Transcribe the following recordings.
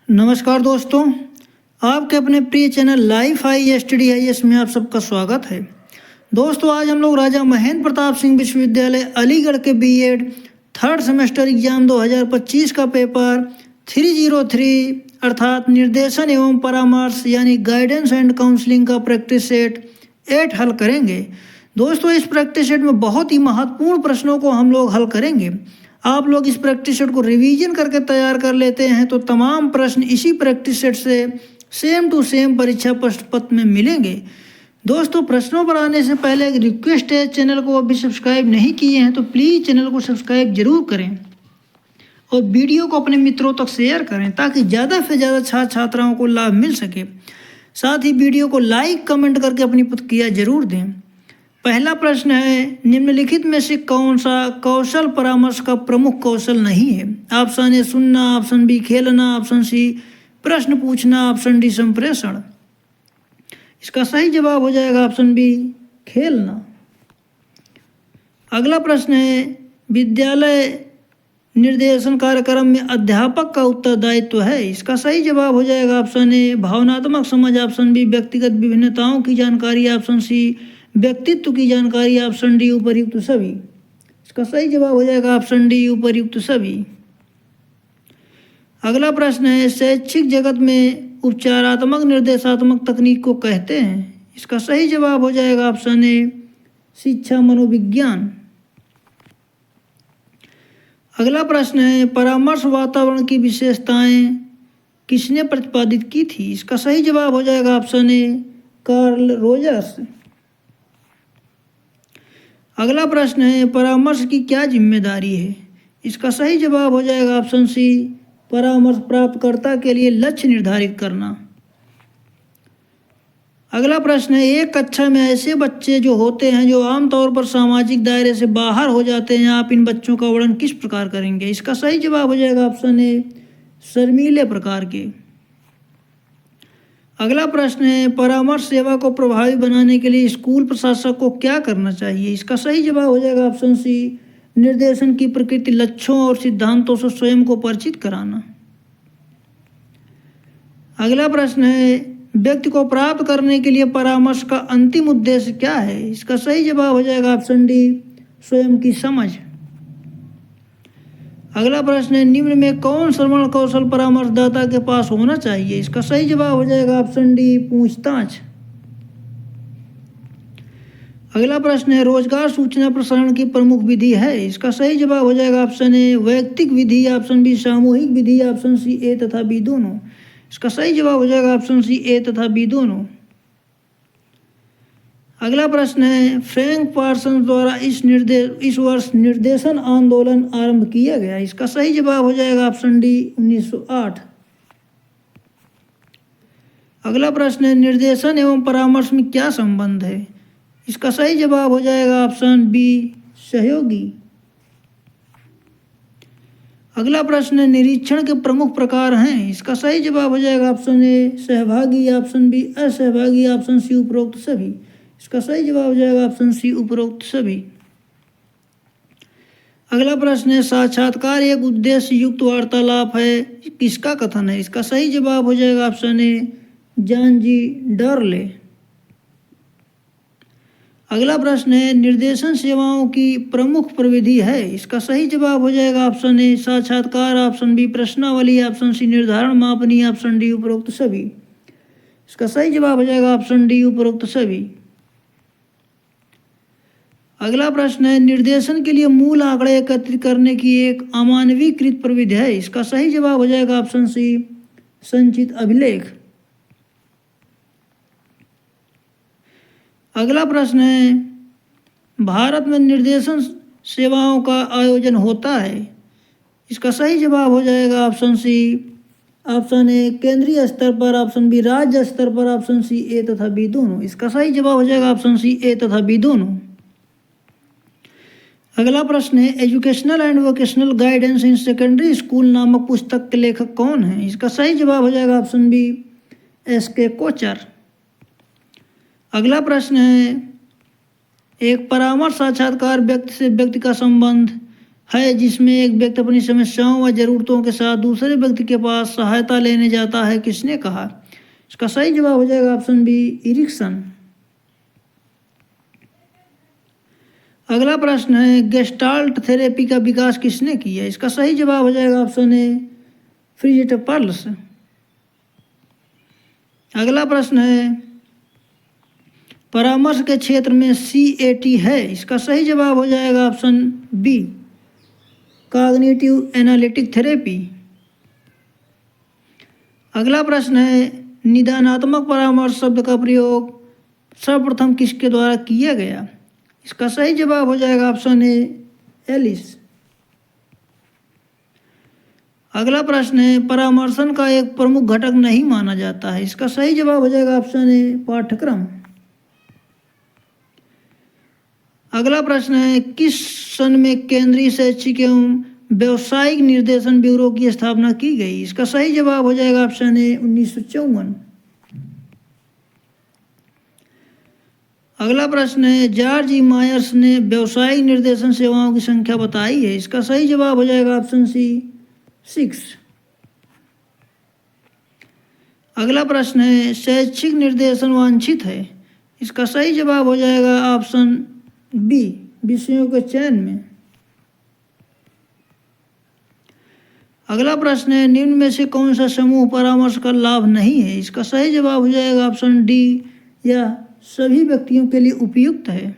नमस्कार दोस्तों, आपके अपने प्रिय चैनल लाइफ आई स्टडी आई में आप सबका स्वागत है। दोस्तों, आज हम लोग राजा महेंद्र प्रताप सिंह विश्वविद्यालय अलीगढ़ के बीएड थर्ड सेमेस्टर एग्जाम 2025 का पेपर 303 अर्थात निर्देशन एवं परामर्श यानी गाइडेंस एंड काउंसलिंग का प्रैक्टिस सेट 8 हल करेंगे। दोस्तों, इस प्रैक्टिस सेट में बहुत ही महत्वपूर्ण प्रश्नों को हम लोग हल करेंगे। आप लोग इस प्रैक्टिस सेट को रिवीजन करके तैयार कर लेते हैं तो तमाम प्रश्न इसी प्रैक्टिस सेट से सेम टू सेम परीक्षा प्रश्न पत्र में मिलेंगे। दोस्तों, प्रश्नों पर आने से पहले एक रिक्वेस्ट है, चैनल को अभी सब्सक्राइब नहीं किए हैं तो प्लीज़ चैनल को सब्सक्राइब जरूर करें और वीडियो को अपने मित्रों तक शेयर करें ताकि ज़्यादा से ज़्यादा छात्र छात्राओं को लाभ मिल सके। साथ ही वीडियो को लाइक कमेंट करके अपनी प्रतिक्रिया जरूर दें। पहला प्रश्न है, निम्नलिखित में से कौन सा कौशल परामर्श का प्रमुख कौशल नहीं है? ऑप्शन ए सुनना, ऑप्शन बी खेलना, ऑप्शन सी प्रश्न पूछना, ऑप्शन डी संप्रेषण। इसका सही जवाब हो जाएगा ऑप्शन बी खेलना। अगला प्रश्न है, विद्यालय निर्देशन कार्यक्रम में अध्यापक का उत्तरदायित्व है। इसका सही जवाब हो जाएगा ऑप्शन ए भावनात्मक समझ, ऑप्शन बी व्यक्तिगत विभिन्नताओं की जानकारी, ऑप्शन सी व्यक्तित्व की जानकारी, ऑप्शन डी उपर्युक्त सभी। इसका सही जवाब हो जाएगा ऑप्शन डी उपर्युक्त सभी। अगला प्रश्न है, शैक्षिक जगत में उपचारात्मक निर्देशात्मक तकनीक को कहते हैं। इसका सही जवाब हो जाएगा ऑप्शन ए शिक्षा मनोविज्ञान। अगला प्रश्न है, परामर्श वातावरण की विशेषताएं किसने प्रतिपादित की थी? इसका सही जवाब हो जाएगा ऑप्शन ए कार्ल रोजर्स। अगला प्रश्न है, परामर्श की क्या जिम्मेदारी है? इसका सही जवाब हो जाएगा ऑप्शन सी परामर्श प्राप्तकर्ता के लिए लक्ष्य निर्धारित करना। अगला प्रश्न है, एक कक्षा में ऐसे बच्चे जो होते हैं जो आमतौर पर सामाजिक दायरे से बाहर हो जाते हैं, आप इन बच्चों का वर्णन किस प्रकार करेंगे? इसका सही जवाब हो जाएगा ऑप्शन ए शर्मीले प्रकार के। अगला प्रश्न है, परामर्श सेवा को प्रभावी बनाने के लिए स्कूल प्रशासक को क्या करना चाहिए? इसका सही जवाब हो जाएगा ऑप्शन सी निर्देशन की प्रकृति, लक्ष्यों और सिद्धांतों से स्वयं को परिचित कराना। अगला प्रश्न है, व्यक्ति को प्राप्त करने के लिए परामर्श का अंतिम उद्देश्य क्या है? इसका सही जवाब हो जाएगा ऑप्शन डी स्वयं की समझ। अगला प्रश्न है, निम्न में कौन श्रवण कौशल परामर्शदाता के पास होना चाहिए? इसका सही जवाब हो जाएगा ऑप्शन डी पूछताछ। अगला प्रश्न है, रोजगार सूचना प्रसारण की प्रमुख विधि है। इसका सही जवाब हो जाएगा ऑप्शन ए वैयक्तिक विधि, ऑप्शन बी सामूहिक विधि, ऑप्शन सी ए तथा बी दोनों। इसका सही जवाब हो जाएगा ऑप्शन सी ए तथा बी दोनों। अगला प्रश्न है, फ्रैंक पार्सन द्वारा इस वर्ष निर्देशन आंदोलन आरंभ किया गया। इसका सही जवाब हो जाएगा ऑप्शन डी 1908। अगला प्रश्न है, निर्देशन एवं परामर्श में क्या संबंध है? इसका सही जवाब हो जाएगा ऑप्शन बी सहयोगी। अगला प्रश्न है, निरीक्षण के प्रमुख प्रकार हैं। इसका सही जवाब हो जाएगा ऑप्शन ए सहभागी, ऑप्शन बी असहभागी, ऑप्शन सी उपरोक्त सभी। इसका सही जवाब हो जाएगा ऑप्शन सी उपरोक्त सभी। अगला प्रश्न है, साक्षात्कार एक उद्देश्य युक्त वार्तालाप है, किसका कथन है? इसका सही जवाब हो जाएगा ऑप्शन ए जॉन जी डर्ले। अगला प्रश्न है, निर्देशन सेवाओं की प्रमुख प्रविधि है। इसका सही जवाब हो जाएगा ऑप्शन ए साक्षात्कार, ऑप्शन बी प्रश्नावली, ऑप्शन सी निर्धारण मापनी, ऑप्शन डी उपरोक्त सभी। इसका सही जवाब हो जाएगा ऑप्शन डी उपरोक्त सभी। अगला प्रश्न है, निर्देशन के लिए मूल आंकड़े एकत्रित करने की एक अमानवीकृत प्रविधि है। इसका सही जवाब हो जाएगा ऑप्शन सी संचित अभिलेख। अगला प्रश्न है, भारत में निर्देशन सेवाओं का आयोजन होता है। इसका सही जवाब हो जाएगा ऑप्शन सी ऑप्शन ए केंद्रीय स्तर पर, ऑप्शन बी राज्य स्तर पर, ऑप्शन सी ए तथा बी दोनों। इसका सही जवाब हो जाएगा ऑप्शन सी ए तथा बी दोनों। अगला प्रश्न है, educational and vocational guidance in secondary school नामक पुस्तक के लेखक कौन है? इसका सही जवाब हो जाएगा ऑप्शन बी एस.के. कोचर। अगला प्रश्न है, एक परामर्श साक्षात्कार व्यक्ति से व्यक्ति का संबंध है जिसमें एक व्यक्ति अपनी समस्याओं व ज़रूरतों के साथ दूसरे व्यक्ति के पास सहायता लेने जाता है, किसने कहा? इसका सही जवाब हो जाएगा ऑप्शन बी, इरिक्सन। अगला प्रश्न है, गेस्टाल्ट थेरेपी का विकास किसने किया? इसका सही जवाब हो जाएगा ऑप्शन ए, फ्रिजिट पर्ल्स। अगला प्रश्न है, परामर्श के क्षेत्र में CAT है, इसका सही जवाब हो जाएगा option B, cognitive analytic therapy. अगला प्रश्न है, निदानात्मक परामर्श शब्द का प्रयोग सर्वप्रथम किसके द्वारा किया गया? इसका सही जवाब हो जाएगा ऑप्शन ए, एलिस। अगला प्रश्न है, परामर्शन का एक प्रमुख घटक नहीं माना जाता है, इसका सही जवाब हो जाएगा ऑप्शन ए, पाठ्यक्रम। अगला प्रश्न है, किस सन में केंद्रीय शैक्षिक एवं व्यावसायिक निर्देशन ब्यूरो की स्थापना की गई? इसका सही जवाब हो जाएगा ऑप्शन ए, 1954। अगला प्रश्न है, जॉर्ज ई मायर्स ने व्यावसायिक निर्देशन सेवाओं की संख्या बताई है, इसका सही जवाब हो जाएगा ऑप्शन सी, 6। अगला प्रश्न है, शैक्षिक निर्देशन वांछित है, इसका सही जवाब हो जाएगा ऑप्शन बी, विषयों के चयन में। अगला प्रश्न है, निम्न में से कौन सा समूह परामर्श का लाभ नहीं है? इसका सही जवाब हो जाएगा ऑप्शन डी, या सभी व्यक्तियों के लिए उपयुक्त है।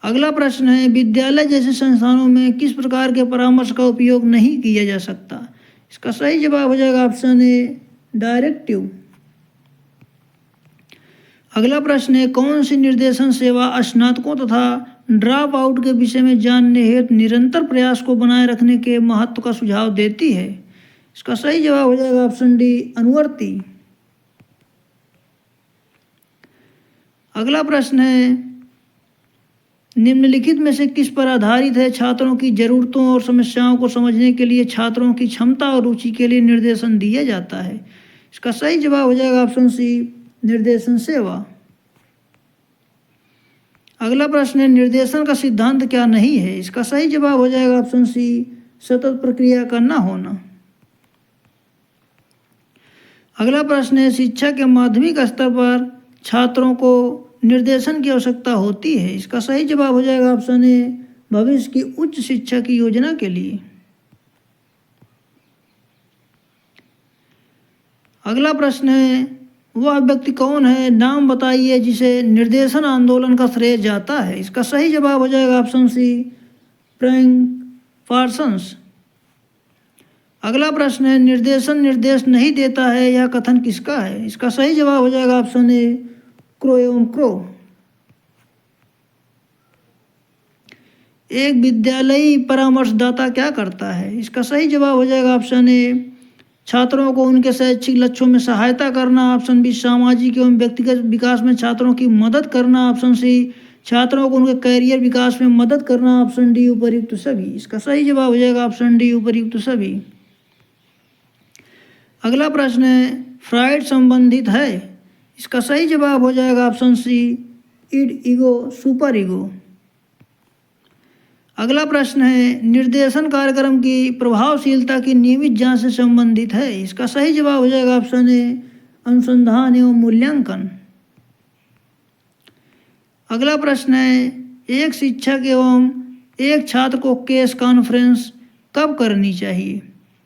अगला प्रश्न है, विद्यालय जैसे संस्थानों में किस प्रकार के परामर्श का उपयोग नहीं किया जा सकता? इसका सही जवाब हो जाएगा ऑप्शन ए, डायरेक्टिव। अगला प्रश्न है, कौन सी निर्देशन सेवा स्नातकों तथा ड्रॉप आउट के विषय में जानने हेतु निरंतर प्रयास को बनाए रखने के महत्व का सुझाव देती है? इसका सही जवाब हो जाएगा ऑप्शन डी, अनुवर्ती। अगला प्रश्न है, निम्नलिखित में से किस पर आधारित है छात्रों की जरूरतों और समस्याओं को समझने के लिए छात्रों की क्षमता और रुचि के लिए निर्देशन दिया जाता है? इसका सही जवाब हो जाएगा ऑप्शन सी, निर्देशन सेवा। अगला प्रश्न है, निर्देशन का सिद्धांत क्या नहीं है? इसका सही जवाब हो जाएगा ऑप्शन सी, सतत प्रक्रिया का न होना। अगला प्रश्न है, शिक्षा के माध्यमिक स्तर पर छात्रों को निर्देशन की आवश्यकता होती है? इसका सही जवाब हो जाएगा ऑप्शन ए, भविष्य की उच्च शिक्षा की योजना के लिए। अगला प्रश्न है, वह व्यक्ति कौन है, नाम बताइए जिसे निर्देशन आंदोलन का श्रेय जाता है? इसका सही जवाब हो जाएगा ऑप्शन सी, फ्रैंक पार्सन्स। अगला प्रश्न है, निर्देशन निर्देश नहीं देता है, यह कथन किसका है? इसका सही जवाब हो जाएगा ऑप्शन ए, क्रो एवं क्रो। एक विद्यालयी परामर्शदाता क्या करता है? इसका सही जवाब हो जाएगा ऑप्शन ए, छात्रों को उनके शैक्षिक लक्ष्यों में सहायता करना, ऑप्शन बी, सामाजिक एवं व्यक्तिगत विकास में छात्रों की मदद करना, ऑप्शन सी, छात्रों को उनके कैरियर विकास में मदद करना, ऑप्शन डी, उपर्युक्त सभी। इसका सही जवाब हो जाएगा ऑप्शन डी, उपर्युक्त सभी। अगला प्रश्न है, फ्राइड संबंधित है? इसका सही जवाब हो जाएगा option C, id, ego, super ego. अगला प्रश्न है, निर्देशन कार्यक्रम की प्रभावशीलता की नियमित जांच से संबंधित है? इसका सही जवाब हो जाएगा ऑप्शन ए, अनुसंधान एवं मूल्यांकन। अगला प्रश्न है, एक शिक्षक एवं एक छात्र को केस कॉन्फ्रेंस कब करनी चाहिए?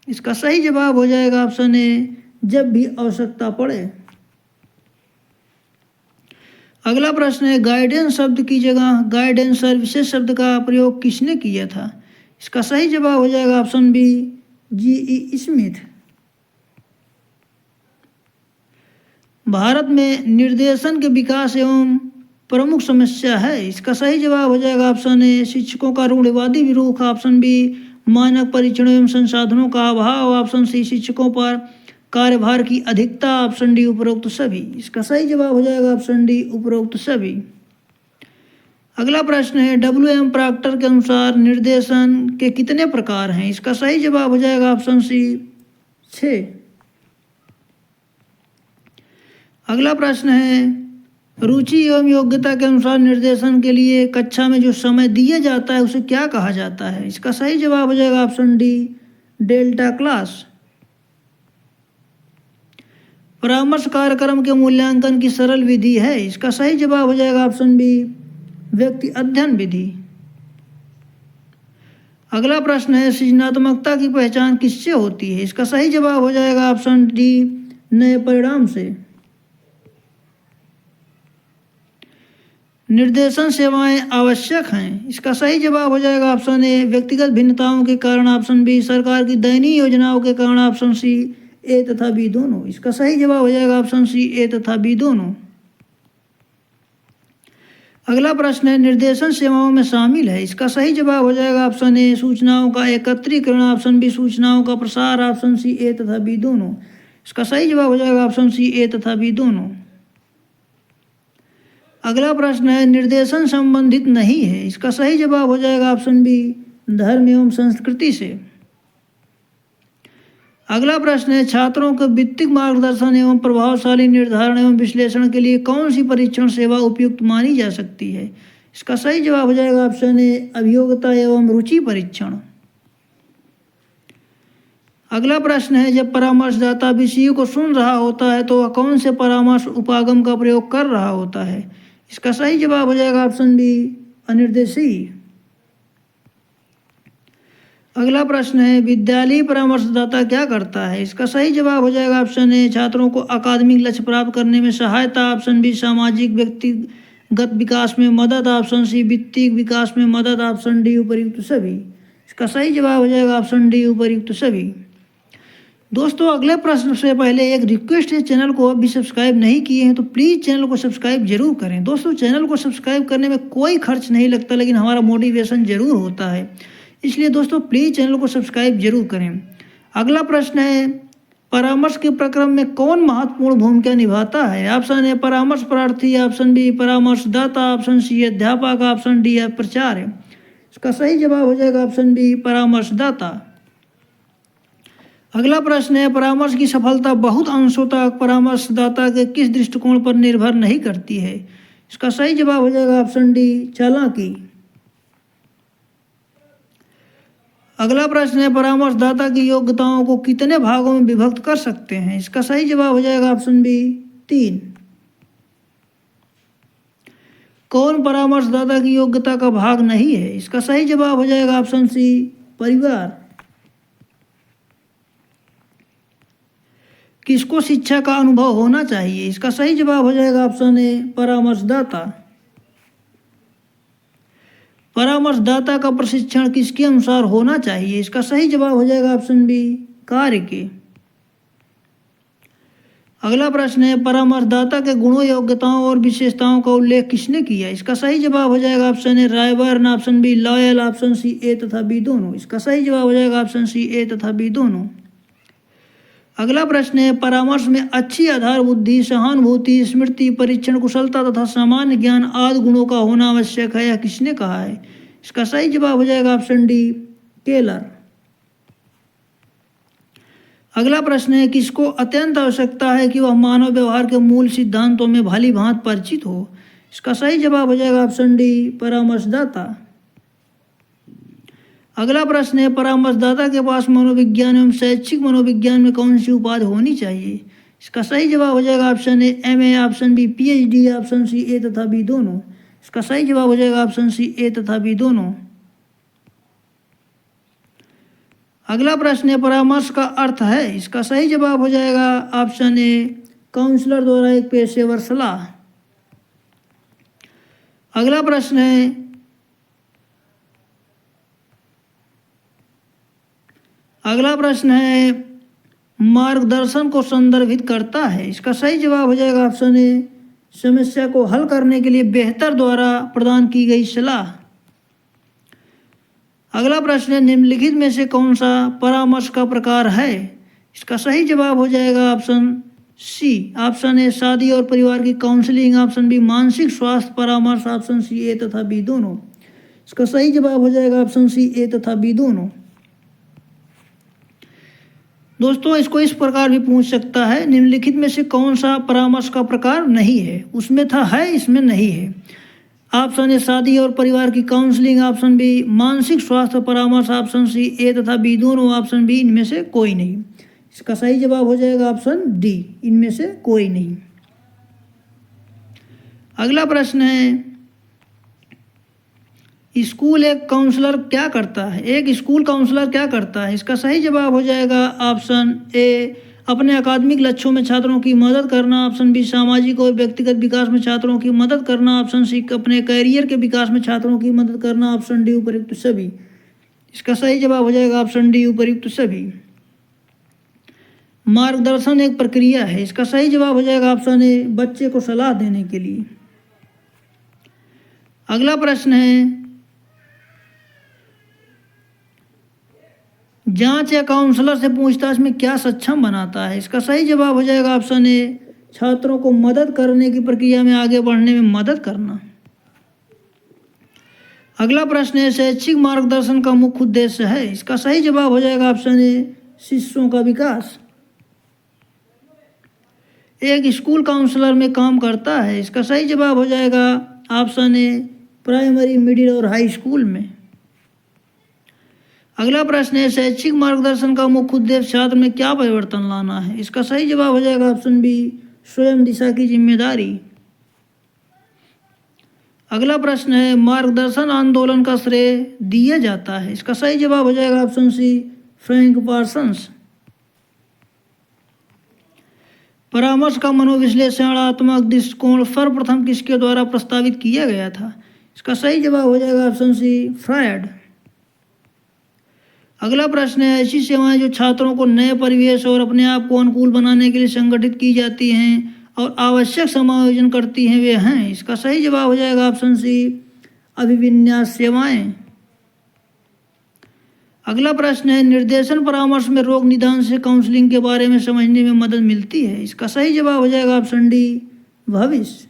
इसका सही जवाब हो जाएगा ऑप्शन ए, जब भी आवश्यकता पड़े। अगला प्रश्न है, गाइडेंस शब्द की जगह गाइडेंस सर्विसेज शब्द का प्रयोग किसने किया था? इसका सही जवाब हो जाएगा option B, G.E. Smith. Bharat में निर्देशन के विकास एवं प्रमुख समस्या है? इसका सही जवाब हो जाएगा ऑप्शन ए, शिक्षकों का रूढ़िवादी विरोध, ऑप्शन बी, मानक परीक्षणों एवं संसाधनों का अभाव, ऑप्शन सी, शिक्षकों पर कार्यभार की अधिकता, ऑप्शन डी, उपरोक्त सभी। इसका सही जवाब हो जाएगा ऑप्शन डी, उपरोक्त सभी। अगला प्रश्न है, WM प्रॉक्टर के अनुसार निर्देशन के कितने प्रकार हैं? इसका सही जवाब हो जाएगा ऑप्शन सी, 6। अगला प्रश्न है, रुचि एवं योग्यता के अनुसार निर्देशन के लिए कक्षा में जो समय दिया जाता है उसे क्या कहा जाता है? इसका सही जवाब हो जाएगा ऑप्शन डी, डेल्टा क्लास। परामर्श कार्यक्रम के मूल्यांकन की सरल विधि है। इसका सही जवाब हो जाएगा ऑप्शन बी, व्यक्ति अध्ययन विधि। अगला प्रश्न है, सृजनात्मकता की पहचान किससे होती है? इसका सही जवाब हो जाएगा ऑप्शन डी, नए परिणाम से। निर्देशन सेवाएं आवश्यक हैं। इसका सही जवाब हो जाएगा ऑप्शन ए, व्यक्तिगत भिन्नताओं के कारण। ऑप्शन बी, सरकार की दयनीय योजनाओं के कारण। ऑप्शन सी, ए तथा बी दोनों। इसका सही जवाब हो जाएगा ऑप्शन सी, ए तथा बी दोनों। अगला प्रश्न है, निर्देशन सेवाओं में शामिल है। इसका सही जवाब हो जाएगा ऑप्शन ए, सूचनाओं का एकत्रीकरण। ऑप्शन बी, सूचनाओं का प्रसार। ऑप्शन सी, ए तथा बी दोनों। इसका सही जवाब हो जाएगा ऑप्शन सी, ए तथा बी दोनों। अगला प्रश्न है, निर्देशन संबंधित नहीं है। इसका सही जवाब हो जाएगा ऑप्शन बी, धर्म एवं संस्कृति से। अगला प्रश्न है, छात्रों के वित्तीय मार्गदर्शन एवं प्रभावशाली निर्धारण एवं विश्लेषण के लिए कौन सी परीक्षण सेवा उपयुक्त मानी जा सकती है? इसका सही जवाब हो जाएगा ऑप्शन ए, अभियोग्यता एवं रुचि परीक्षण। अगला प्रश्न है, जब परामर्शदाता विषयों को सुन रहा होता है तो वह कौन से परामर्श उपागम का प्रयोग कर रहा होता है? इसका सही जवाब हो जाएगा ऑप्शन बी, अनिर्देशीय। अगला प्रश्न है, विद्यालयी परामर्शदाता क्या करता है? इसका सही जवाब हो जाएगा ऑप्शन ए, छात्रों को अकादमिक लक्ष्य प्राप्त करने में सहायता। ऑप्शन बी, सामाजिक व्यक्तिगत विकास में मदद। ऑप्शन सी, वित्तीय विकास में मदद। ऑप्शन डी, उपर्युक्त सभी। इसका सही जवाब हो जाएगा ऑप्शन डी, उपर्युक्त सभी। दोस्तों, अगले प्रश्न से पहले एक रिक्वेस्ट है, चैनल को अभी सब्सक्राइब नहीं किए हैं तो प्लीज़ चैनल को सब्सक्राइब जरूर करें। दोस्तों, चैनल को सब्सक्राइब करने में कोई खर्च नहीं लगता, लेकिन हमारा मोटिवेशन जरूर होता है। इसलिए दोस्तों प्लीज़ चैनल को सब्सक्राइब जरूर करें। अगला प्रश्न है, परामर्श के प्रक्रम में कौन महत्वपूर्ण भूमिका निभाता है? ऑप्शन ए, परामर्श प्रार्थी। ऑप्शन बी, परामर्शदाता। ऑप्शन सी, अध्यापक। ऑप्शन डी, प्राचार्य। इसका सही जवाब हो जाएगा ऑप्शन बी, परामर्शदाता। अगला प्रश्न है, परामर्श की सफलता बहुत अंशों तक परामर्शदाता के किस दृष्टिकोण पर निर्भर नहीं करती है? इसका सही जवाब हो जाएगा ऑप्शन डी, चालाकी। अगला प्रश्न है, परामर्शदाता की योग्यताओं को कितने भागों में विभक्त कर सकते हैं? इसका सही जवाब हो जाएगा ऑप्शन बी, 3। कौन परामर्शदाता की योग्यता का भाग नहीं है? इसका सही जवाब हो जाएगा ऑप्शन सी, परिवार। किसको शिक्षा का अनुभव होना चाहिए? इसका सही जवाब हो जाएगा ऑप्शन ए, परामर्शदाता। परामर्शदाता का प्रशिक्षण किसके अनुसार होना चाहिए? इसका सही जवाब हो जाएगा ऑप्शन बी, कार्य के। अगला प्रश्न है, परामर्शदाता के गुणों, योग्यताओं और विशेषताओं का उल्लेख किसने किया? इसका सही जवाब हो जाएगा option A, Raeburn. Option B, Loyal. Option C, A तथा बी दोनों। इसका सही जवाब हो जाएगा ऑप्शन सी, ए तथा बी दोनों। अगला प्रश्न है, परामर्श में अच्छी आधार बुद्धि, सहानुभूति, स्मृति, परीक्षण कुशलता तथा सामान्य ज्ञान आदि गुणों का होना आवश्यक है, यह किसने कहा है? इसका सही जवाब हो जाएगा ऑप्शन डी, केलर। अगला प्रश्न है, किसको अत्यंत आवश्यकता है कि वह मानव व्यवहार के मूल सिद्धांतों में भली भांति परिचित हो? इसका सही जवाब हो जाएगा ऑप्शन डी, परामर्शदाता। अगला प्रश्न है, परामर्शदाता के पास मनोविज्ञान एवं शैक्षिक मनोविज्ञान में कौन सी उपाधि होनी चाहिए? इसका सही जवाब हो जाएगा option A, MA. Option B, PhD. Option C, A तथा बी दोनों। इसका सही जवाब हो जाएगा ऑप्शन सी, ए तथा बी दोनों। अगला प्रश्न है, परामर्श का अर्थ है? इसका सही जवाब हो जाएगा ऑप्शन ए, काउंसलर द्वारा एक पेशेवर सलाह। अगला प्रश्न है, मार्गदर्शन को संदर्भित करता है। इसका सही जवाब हो जाएगा ऑप्शन ए, समस्या को हल करने के लिए बेहतर द्वारा प्रदान की गई सलाह। अगला प्रश्न है, निम्नलिखित में से कौन सा परामर्श का प्रकार है? इसका सही जवाब हो जाएगा ऑप्शन सी। ऑप्शन ए, शादी और परिवार की काउंसलिंग। ऑप्शन बी, मानसिक स्वास्थ्य परामर्श। ऑप्शन सी, ए तथा बी दोनों। इसका सही जवाब हो जाएगा ऑप्शन सी, ए तथा बी दोनों। दोस्तों इसको इस प्रकार भी पूछ सकता है, निम्नलिखित में से कौन सा परामर्श का प्रकार नहीं है? उसमें था है, इसमें नहीं है। ऑप्शन ए शादी और परिवार की काउंसलिंग, ऑप्शन बी मानसिक स्वास्थ्य परामर्श, ऑप्शन सी ए तथा बी दोनों, ऑप्शन बी इनमें से कोई नहीं। इसका सही जवाब हो जाएगा ऑप्शन डी, इनमें से कोई नहीं। अगला प्रश्न है, स्कूल एक काउंसलर क्या करता है? एक स्कूल काउंसलर क्या करता है? इसका सही जवाब हो जाएगा ऑप्शन ए अपने अकादमिक लक्ष्यों में छात्रों की मदद करना, ऑप्शन बी सामाजिक और व्यक्तिगत विकास में छात्रों की मदद करना, ऑप्शन सी अपने करियर के विकास में छात्रों की मदद करना, ऑप्शन डी उपयुक्त सभी। इसका सही जवाब हो जाएगा ऑप्शन डी उपयुक्त सभी। मार्गदर्शन एक प्रक्रिया है, इसका सही जवाब हो जाएगा ऑप्शन ए बच्चे को सलाह देने के लिए। अगला प्रश्न है, जांच या काउंसलर से पूछताछ में क्या सक्षम बनाता है? इसका सही जवाब हो जाएगा ऑप्शन ए छात्रों को मदद करने की प्रक्रिया में आगे बढ़ने में मदद करना। अगला प्रश्न है, शैक्षिक मार्गदर्शन का मुख्य उद्देश्य है? इसका सही जवाब हो जाएगा ऑप्शन ए शिष्यों का विकास। एक स्कूल काउंसलर में काम करता है? इसका सही जवाब हो जाएगा ऑप्शन ए प्राइमरी, मिडिल और हाई स्कूल में। अगला प्रश्न है, शैक्षिक मार्गदर्शन का मुख्य उद्देश्य छात्र में क्या परिवर्तन लाना है? इसका सही जवाब हो जाएगा ऑप्शन बी स्वयं दिशा की जिम्मेदारी। अगला प्रश्न है, मार्गदर्शन आंदोलन का श्रेय दिया जाता है? इसका सही जवाब हो जाएगा ऑप्शन सी फ्रैंक पार्सन्स। परामर्श का मनोविश्लेषणात्मक दृष्टिकोण सर्वप्रथम किसके द्वारा प्रस्तावित किया गया था? इसका सही जवाब हो जाएगा ऑप्शन सी फ्रायड। अगला प्रश्न है, ऐसी सेवाएं जो छात्रों को नए परिवेश और अपने आप को अनुकूल बनाने के लिए संगठित की जाती हैं और आवश्यक समायोजन करती हैं, वे हैं? इसका सही जवाब हो जाएगा ऑप्शन सी अभिविन्यास सेवाएं। अगला प्रश्न है, निर्देशन परामर्श में रोग निदान से काउंसलिंग के बारे में समझने में मदद मिलती है? इसका सही जवाब हो जाएगा ऑप्शन डी भविष्य।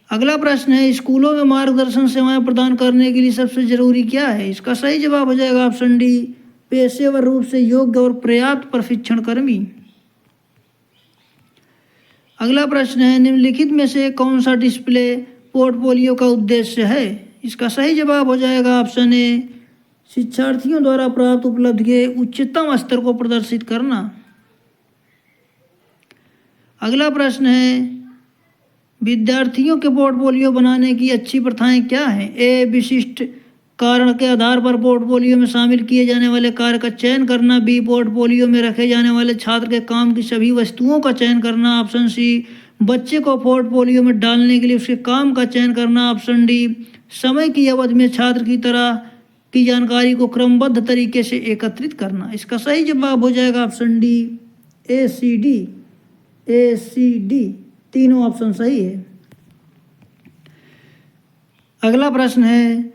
अगला प्रश्न है, स्कूलों में मार्गदर्शन सेवाएं प्रदान करने के लिए सबसे जरूरी क्या है? इसका सही जवाब हो जाएगा ऑप्शन डी पेशेवर रूप से योग्य और पर्याप्त प्रशिक्षण कर्मी। अगला प्रश्न है, निम्नलिखित में से कौन सा डिस्प्ले पोर्टफोलियो का उद्देश्य है? इसका सही जवाब हो जाएगा ऑप्शन ए शिक्षार्थियों द्वारा प्राप्त उपलब्धि के उच्चतम स्तर को प्रदर्शित करना। अगला प्रश्न है, विद्यार्थियों के पोर्टफोलियो बनाने की अच्छी प्रथाएं क्या हैं? ए विशिष्ट कारण के आधार पर पोर्टफोलियो में शामिल किए जाने वाले कार्य का चयन करना, बी पोर्टफोलियो में रखे जाने वाले छात्र के काम की सभी वस्तुओं का चयन करना, ऑप्शन सी बच्चे को पोर्टफोलियो में डालने के लिए उसके काम का चयन करना, ऑप्शन डी समय की अवधि में छात्र की तरह की जानकारी को क्रमबद्ध तरीके से एकत्रित करना। इसका सही जवाब हो जाएगा option D A C D, तीनों ऑप्शन सही है। अगला प्रश्न है,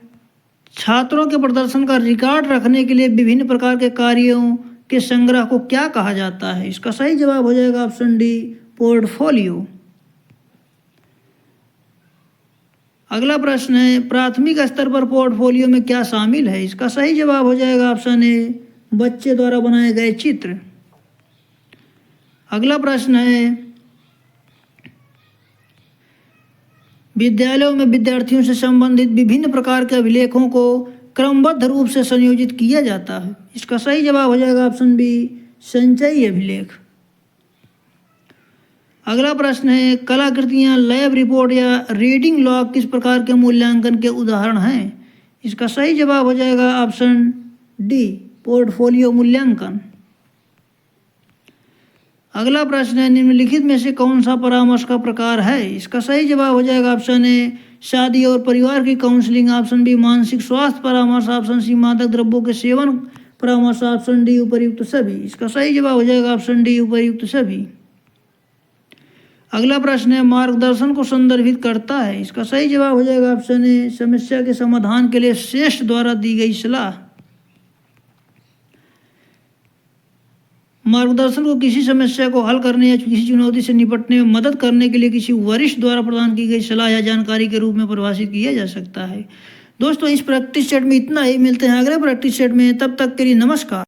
छात्रों के प्रदर्शन का रिकॉर्ड रखने के लिए विभिन्न प्रकार के कार्यों के संग्रह को क्या कहा जाता है? इसका सही जवाब हो जाएगा ऑप्शन डी पोर्टफोलियो। अगला प्रश्न है, प्राथमिक स्तर पर पोर्टफोलियो में क्या शामिल है? इसका सही जवाब हो जाएगा ऑप्शन ए बच्चे द्वारा बनाए गए चित्र। अगला प्रश्न है, विद्यालयों में विद्यार्थियों से संबंधित विभिन्न प्रकार के अभिलेखों को क्रमबद्ध रूप से संयोजित किया जाता है? इसका सही जवाब हो जाएगा ऑप्शन बी संचयी अभिलेख। अगला प्रश्न है, कलाकृतियां, लैब रिपोर्ट या रीडिंग लॉग किस प्रकार के मूल्यांकन के उदाहरण हैं? इसका सही जवाब हो जाएगा ऑप्शन डी पोर्टफोलियो मूल्यांकन। अगला प्रश्न है, निम्नलिखित में से कौन सा परामर्श का प्रकार है? इसका सही जवाब हो जाएगा ऑप्शन ए शादी और परिवार की काउंसलिंग, ऑप्शन बी मानसिक स्वास्थ्य परामर्श, ऑप्शन सी मादक द्रव्यों के सेवन परामर्श, ऑप्शन डी उपर्युक्त सभी। इसका सही जवाब हो जाएगा ऑप्शन डी उपर्युक्त सभी। अगला प्रश्न है, मार्गदर्शन को संदर्भित करता है? इसका सही जवाब हो जाएगा ऑप्शन ए समस्या के समाधान के लिए श्रेष्ठ द्वारा दी गई सलाह। मार्गदर्शन को किसी समस्या को हल करने या किसी चुनौती से निपटने में मदद करने के लिए किसी वरिष्ठ द्वारा प्रदान की गई सलाह या जानकारी के रूप में परिभाषित किया जा सकता है। दोस्तों इस प्रैक्टिस सेट में इतना ही, मिलते हैं अगले प्रैक्टिस सेट में, तब तक के लिए नमस्कार।